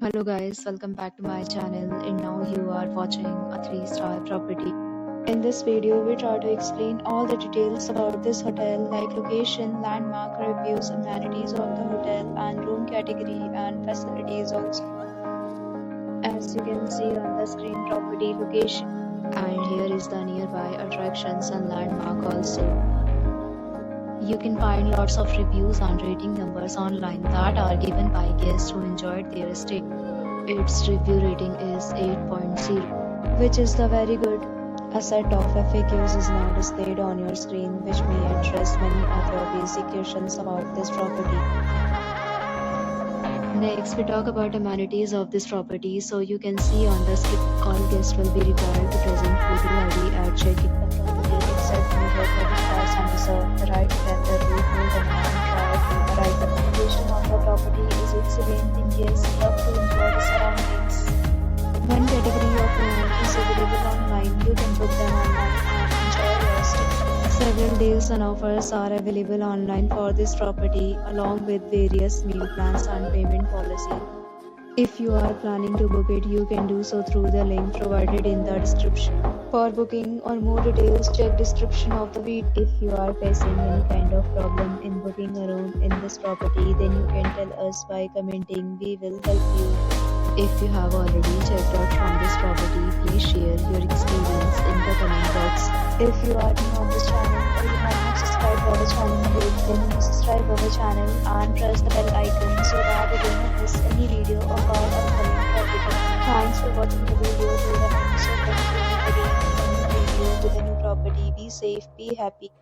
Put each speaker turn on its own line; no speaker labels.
Hello guys, welcome back to my channel, and now you are watching a 3-star property. In this video, we try to explain all the details about this hotel like location, landmark, reviews, amenities of the hotel and room category and facilities also. As you can see on the screen, property location, and here is the nearby attractions and landmark also. You can find lots of reviews and rating numbers online that are given by guests who enjoyed their stay. Its review rating is 8.0, which is the very good. A set of FAQs is now displayed on your screen, which may address many of your basic questions about this property. Next, we talk about amenities of this property. So you can see on the screen, all guests will be required to present photo ID at check-in. The property except major credit cards and reserve the right to temporarily hold an amount prior to arrival. The condition of the property is excellent and guests love to enjoy the surroundings. One category of room is available online. You can book them online and enjoy your stay. Several deals and offers are available online for this property, along with various meal plans and payment policy. If you are planning to book it, you can do so through the link provided in the description. For booking or more details, check description of the video. If you are facing any kind of problem in booking a room in this property, then you can tell us by commenting. We will help you. If you have already checked out from this property, please share your experience in the comment box. If you are new on this channel or you have not subscribed our channel yet, then subscribe our channel and press the bell icon so that you do not miss any video of our upcoming property. Thanks for watching the video till the end. So, again in a new video with a new property. Be safe, be happy.